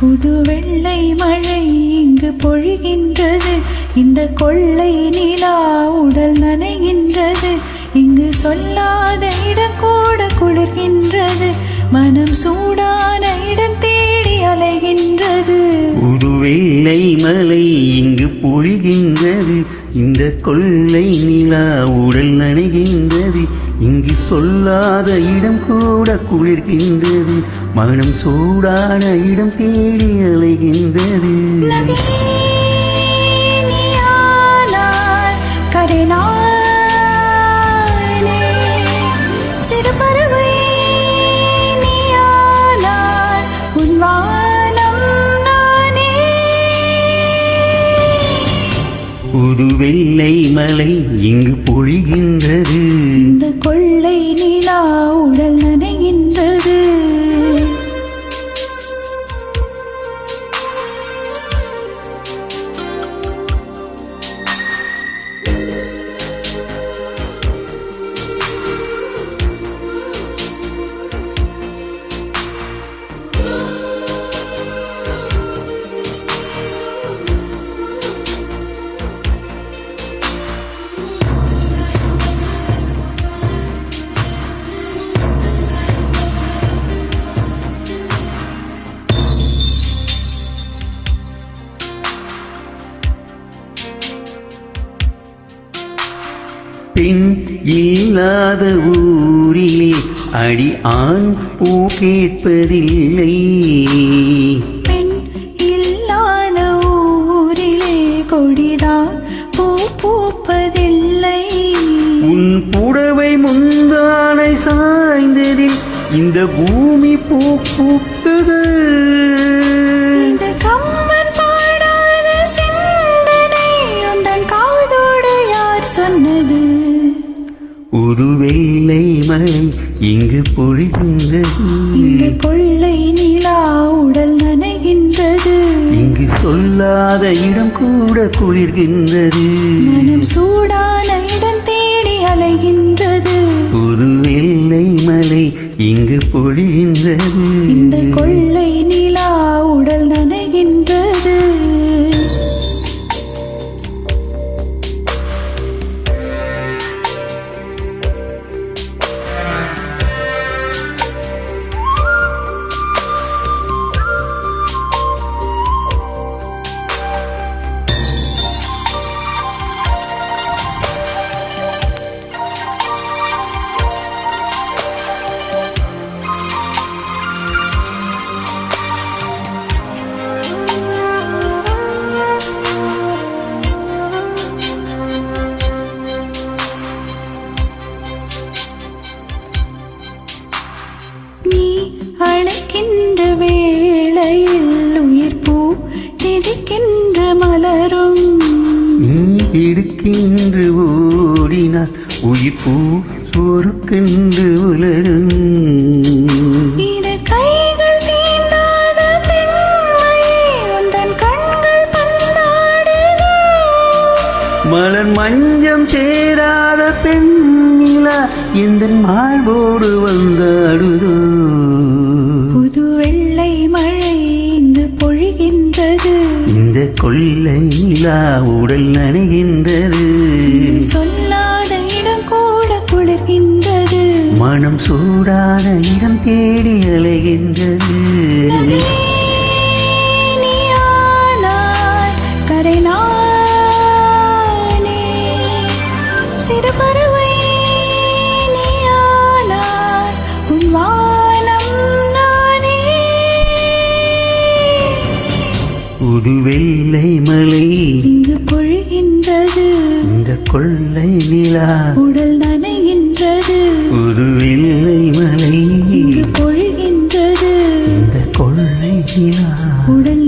புது வெள்ளை மழை இங்கு பொழிகின்றது, இந்த கொள்ளை நிலா உடல் நனைகின்றது. இங்கு சொல்லாத இடம் கூட குளிர்கின்றது, மனம் சூடான இடம் தேடி அலைகின்றது. புது வெள்ளை மழை இங்கு பொழிகின்றது, இந்த கொள்ளை நிலா உடல் நனைகின்றது. இங்கு சொல்லாத இடம் கூட குளிர்கின்றது, மனம் சூடான இடம் தேடி அலைகின்றது. சிறு பறவை நீயானாய், உன் வானம் நானே. புது வெள்ளை மழை இங்கு பொழிகின்றது, இந்த கொள்ளை நிலா உடல் நனைகின்றது. பெண் இல்லாத ஊரிலே அடி ஆண் பூ கேட்பதில்லை. பெண் இல்லாத ஊரிலே கொடிதான் பூ பூப்பதில்லை. உன் புடவை முந்தானை சாய்ந்ததில் இந்த பூமி பூ பூத்தது. இந்த கம்மன் பாடாத சிந்தனை உந்தன் காதோடு யார் சொன்னது? ஒரு வெள்ளை மழை இங்கு பொழிகின்றது, இந்த கொள்ளை நிலா உடல் நனைகின்றது. இங்கு சொல்லாத இடம் கூட குளிர்கின்றது, மனம் சூடான இடம் தேடி அலைகின்றது. ஒரு வெள்ளை மழை இங்கு பொழிகின்றது, இந்த கொள்ளை நிலா உடல் நனைகின்றது. அழைக்கின்ற வேளையில் உயிர் பூ திதிக்கின்ற மலரும். நீ எடுக்கின்று ஓடினார் உயிர் பூ சொருக்கென்று உலரும். இரு கைகள் தீண்டாத பெண்மையே உந்தன் கண்கள் பந்தாடுதோ. மலர் மஞ்சம் சேராத பெண்ணிலா இந்த மார்போடு வந்தாடுதோ. புது வெள்ளை மழை இங்கு பொழிகின்றது, இந்த கொள்ளை நிலா உடல் நனைகின்றது. சொல்லாத இடம் கூட குளிர்கின்றது, மனம் சூடான இடம் தேடி அலைகின்றது. நீயானாய் கரை நானே, சிறு பறவை நீயானாய், உன் வானம் நானே. புது வெள்ளை மழை இங்கு பொழிகின்றது, இந்த கொள்ளை நிலா உடல் நனைகின்றது. புது வெள்ளை மழை இங்கு பொழிகின்றது, இந்த கொள்ளை நிலா உடல்